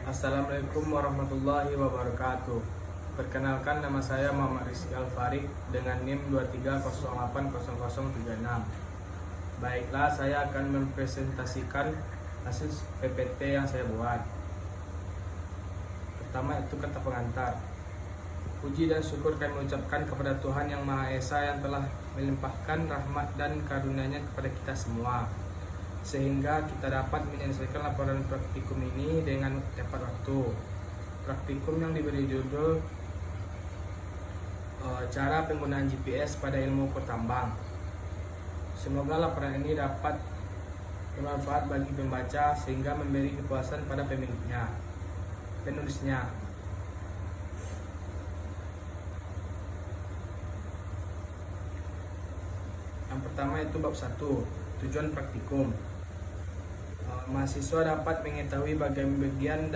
Assalamualaikum warahmatullahi wabarakatuh. Perkenalkan, nama saya Muhammad Rizky Al-Farid dengan NIM 23080036. Baiklah, saya akan mempresentasikan hasil PPT yang saya buat. Pertama itu kata pengantar. Puji dan syukur kami ucapkan kepada Tuhan Yang Maha Esa yang telah melimpahkan rahmat dan karunia-Nya kepada kita semua, sehingga kita dapat menyelesaikan laporan praktikum ini dengan tepat waktu. Praktikum yang diberi judul cara penggunaan GPS pada ilmu kotambang. Semoga laporan ini dapat bermanfaat bagi pembaca sehingga memberi kepuasan pada penulisnya. Yang pertama itu bab 1, tujuan praktikum. Mahasiswa dapat mengetahui bagian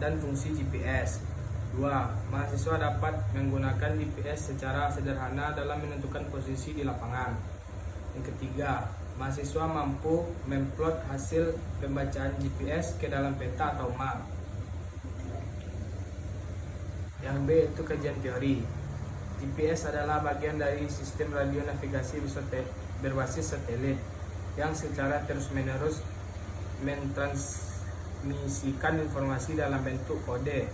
dan fungsi GPS. 2. Mahasiswa dapat menggunakan GPS secara sederhana dalam menentukan posisi di lapangan. Yang ketiga, mahasiswa mampu memplot hasil pembacaan GPS ke dalam peta atau map. Yang B itu kajian teori. GPS adalah bagian dari sistem radio navigasi berbasis satelit yang secara terus-menerus mentransmisikan informasi dalam bentuk kode,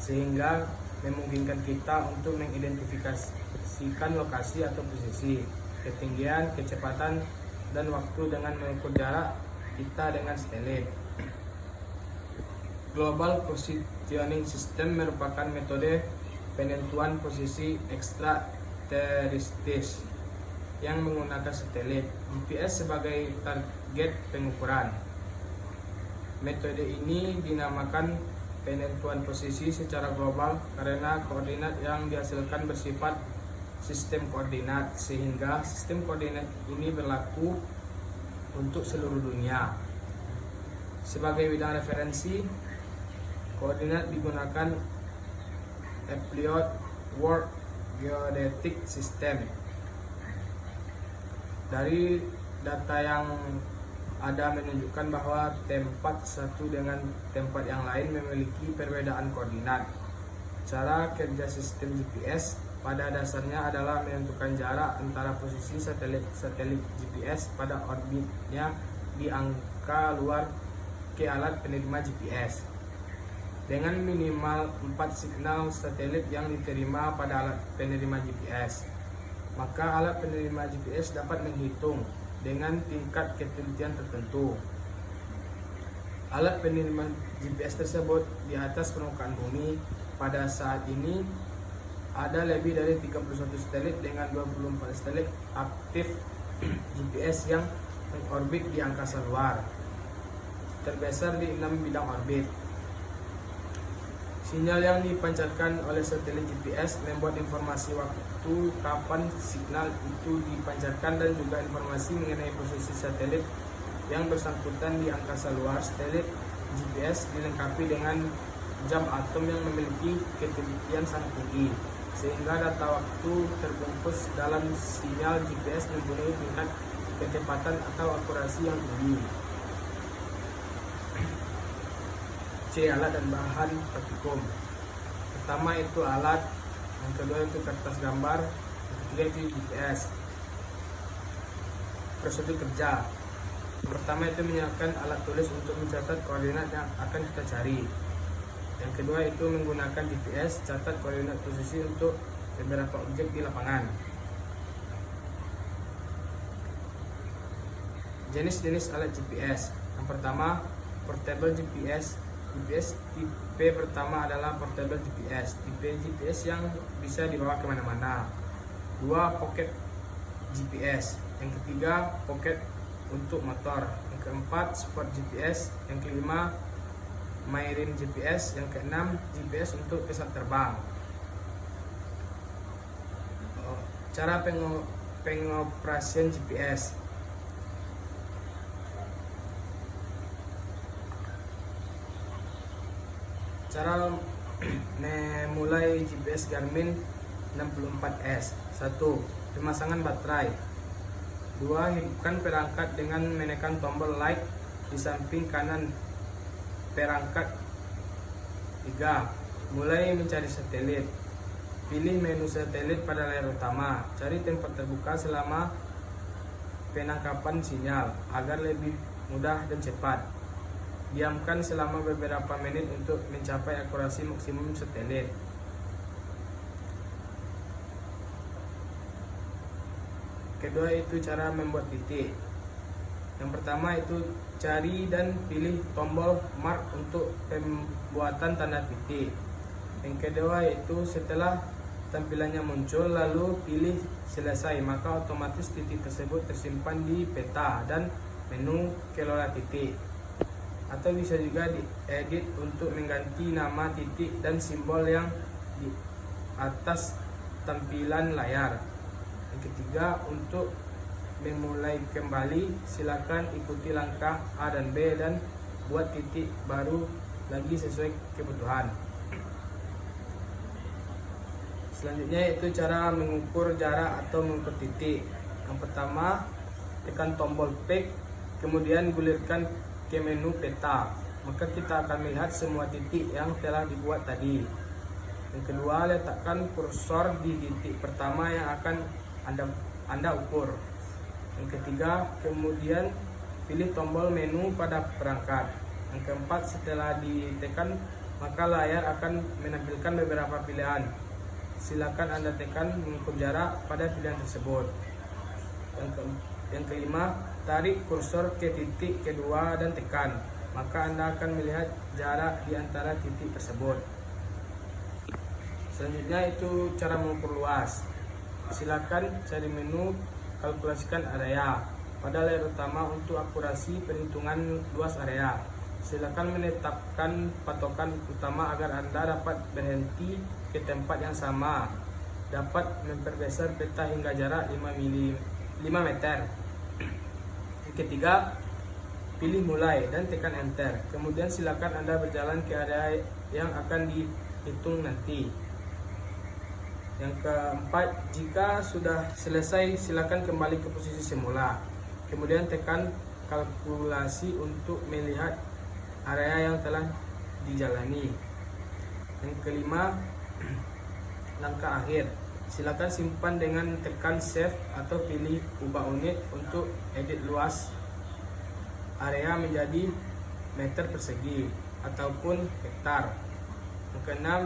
sehingga memungkinkan kita untuk mengidentifikasikan lokasi atau posisi, ketinggian, kecepatan, dan waktu dengan mengukur jarak kita dengan satelit. Global Positioning System merupakan metode penentuan posisi ekstrateristis yang menggunakan satelit GPS sebagai target pengukuran. Metode ini dinamakan penentuan posisi secara global karena koordinat yang dihasilkan bersifat sistem koordinat, sehingga sistem koordinat ini berlaku untuk seluruh dunia. Sebagai bidang referensi, koordinat digunakan Elliott World Geodetic System. Dari data yang ada menunjukkan bahwa tempat satu dengan tempat yang lain memiliki perbedaan koordinat. Cara kerja sistem GPS pada dasarnya adalah menentukan jarak antara posisi satelit GPS pada orbitnya di angka luar ke alat penerima GPS. Dengan minimal 4 signal satelit yang diterima pada alat penerima GPS, maka alat penerima GPS dapat menghitung dengan tingkat ketelitian tertentu. Alat penerima GPS tersebut di atas permukaan bumi. Pada saat ini ada lebih dari 31 satelit dengan 24 satelit aktif GPS yang mengorbit di angkasa luar, terbesar di 6 bidang orbit. Sinyal yang dipancarkan oleh satelit GPS membuat informasi waktu kapan signal itu dipancarkan dan juga informasi mengenai posisi satelit yang bersangkutan di angkasa luar. Satelit GPS dilengkapi dengan jam atom yang memiliki ketelitian sangat tinggi, sehingga data waktu terbungkus dalam sinyal GPS mempunyai tingkat ketepatan atau akurasi yang tinggi. C. Alat dan bahan praktikum. Pertama itu alat, yang kedua itu kertas gambar, yang ketiga itu GPS. Prosedur kerja. Yang pertama itu menyiapkan alat tulis untuk mencatat koordinat yang akan kita cari. Yang kedua itu menggunakan GPS, catat koordinat posisi untuk beberapa objek di lapangan. Jenis-jenis alat GPS. Yang pertama, portable GPS. GPS tipe pertama adalah portable GPS, tipe GPS yang bisa dibawa kemana-mana. 2. Pocket GPS. Yang ketiga, pocket untuk motor. Yang keempat, sport GPS. Yang kelima, marine GPS. Yang keenam, GPS untuk pesawat terbang. Cara pengoperasian GPS. Cara memulai GPS Garmin 64S. 1. Pemasangan baterai. 2. Hidupkan perangkat dengan menekan tombol light di samping kanan perangkat 3. Mulai mencari satelit. Pilih menu satelit pada layar utama. Cari tempat terbuka selama penangkapan sinyal agar lebih mudah dan cepat. Diamkan selama beberapa menit untuk mencapai akurasi maksimum satelit. Kedua itu cara membuat titik. Yang pertama itu cari dan pilih tombol mark untuk pembuatan tanda titik. Yang kedua itu setelah tampilannya muncul lalu pilih selesai, maka otomatis titik tersebut tersimpan di peta dan menu kelola titik. Atau bisa juga diedit untuk mengganti nama titik dan simbol yang di atas tampilan layar. Yang ketiga, untuk memulai kembali silakan ikuti langkah A dan B dan buat titik baru lagi sesuai kebutuhan. Selanjutnya yaitu cara mengukur jarak atau mengukur titik. Yang pertama, tekan tombol P, kemudian gulirkan ke menu peta, maka kita akan melihat semua titik yang telah dibuat tadi. Yang kedua, letakkan kursor di titik pertama yang akan Anda ukur. Yang ketiga, kemudian pilih tombol menu pada perangkat. Yang keempat, setelah ditekan maka layar akan menampilkan beberapa pilihan. Silakan Anda tekan mengukur jarak pada pilihan tersebut. Yang kelima, tarik kursor ke titik kedua dan tekan, maka Anda akan melihat jarak di antara titik tersebut. Selanjutnya itu cara mengukur luas. Silakan cari menu kalkulasikan area pada layar utama untuk akurasi perhitungan luas area. Silakan menetapkan patokan utama agar Anda dapat berhenti ke tempat yang sama. Dapat memperbesar peta hingga jarak 5 meter. Yang ketiga, pilih mulai dan tekan enter. Kemudian silakan Anda berjalan ke area yang akan dihitung nanti. Yang keempat, jika sudah selesai silakan kembali ke posisi semula. Kemudian tekan kalkulasi untuk melihat area yang telah dijalani. Yang kelima, langkah akhir. Silakan simpan dengan tekan save atau pilih ubah unit untuk edit luas area menjadi meter persegi ataupun hektar. Yang keenam,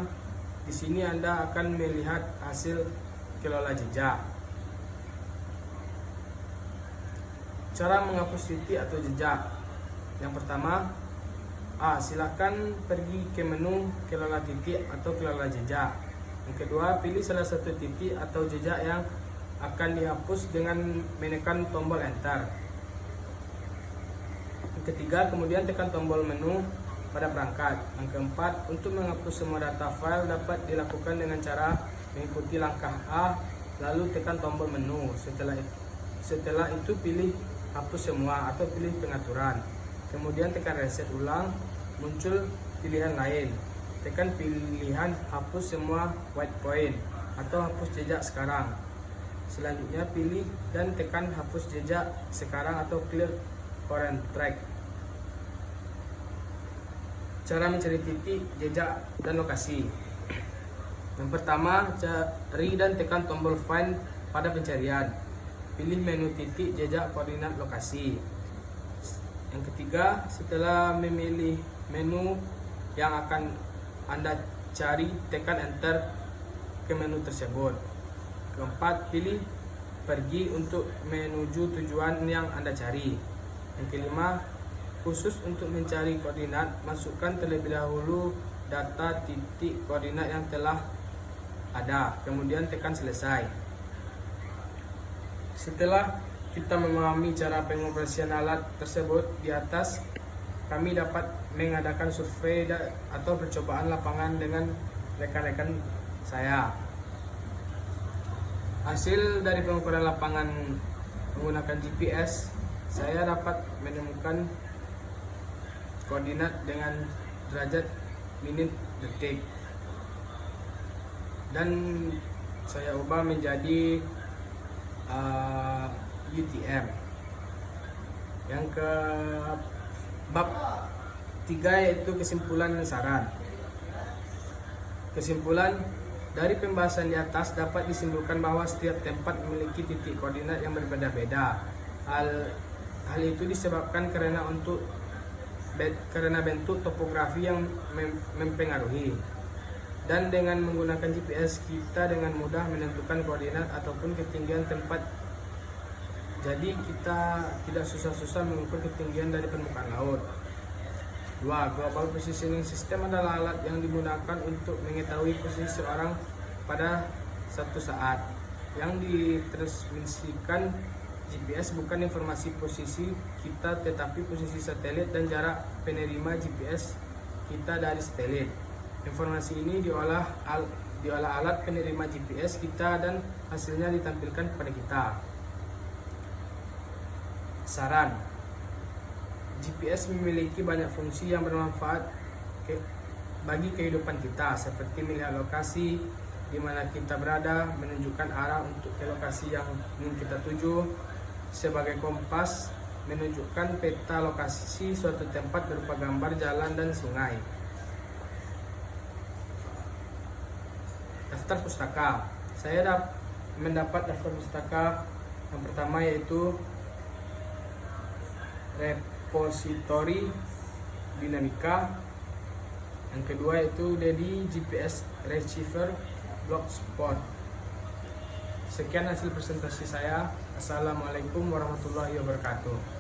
di sini Anda akan melihat hasil kelola jejak. Cara menghapus titik atau jejak. Yang pertama, silakan pergi ke menu kelola titik atau kelola jejak. Yang kedua, pilih salah satu titik atau jejak yang akan dihapus dengan menekan tombol enter. Yang ketiga, kemudian tekan tombol menu pada perangkat. Yang keempat, untuk menghapus semua data file dapat dilakukan dengan cara mengikuti langkah A, lalu tekan tombol menu. Setelah itu pilih hapus semua atau pilih pengaturan. Kemudian tekan reset ulang, muncul pilihan lain. Tekan pilihan hapus semua white point atau hapus jejak sekarang. Selanjutnya pilih dan tekan hapus jejak sekarang atau clear current track. Cara mencari titik, jejak, dan lokasi. Yang pertama, cari dan tekan tombol find pada pencarian. Pilih menu titik, jejak, koordinat, lokasi. Yang ketiga, setelah memilih menu yang akan Anda cari, tekan enter ke menu tersebut. Keempat, pilih pergi untuk menuju tujuan yang Anda cari. Yang kelima, khusus untuk mencari koordinat, masukkan terlebih dahulu data titik koordinat yang telah ada, kemudian tekan selesai. Setelah kita memahami cara pengoperasian alat tersebut di atas, kami dapat mengadakan survei atau percobaan lapangan dengan rekan-rekan saya. Hasil dari pengukuran lapangan menggunakan GPS, saya dapat menemukan koordinat dengan derajat, menit, detik, dan saya ubah menjadi UTM. Yang ke bab 3 yaitu kesimpulan dan saran. Kesimpulan dari pembahasan di atas dapat disimpulkan bahwa setiap tempat memiliki titik koordinat yang berbeda-beda. Hal itu disebabkan karena bentuk topografi yang mempengaruhi. Dan dengan menggunakan GPS kita dengan mudah menentukan koordinat ataupun ketinggian tempat. Jadi kita tidak susah-susah mengukur ketinggian dari permukaan laut. 2. Global Positioning System adalah alat yang digunakan untuk mengetahui posisi seorang pada satu saat. Yang ditransmisikan GPS bukan informasi posisi kita, tetapi posisi satelit dan jarak penerima GPS kita dari satelit. Informasi ini diolah alat penerima GPS kita dan hasilnya ditampilkan kepada kita. Saran: GPS memiliki banyak fungsi yang bermanfaat bagi kehidupan kita, seperti melihat lokasi di mana kita berada, menunjukkan arah untuk ke lokasi yang ingin kita tuju, sebagai kompas menunjukkan peta lokasi suatu tempat berupa gambar jalan dan sungai. Daftar pustaka. Saya mendapat daftar pustaka yang pertama yaitu Repository Dinamika, yang kedua yaitu Dedi GPS Receiver Blogspot. Sekian hasil presentasi saya. Assalamualaikum warahmatullahi wabarakatuh.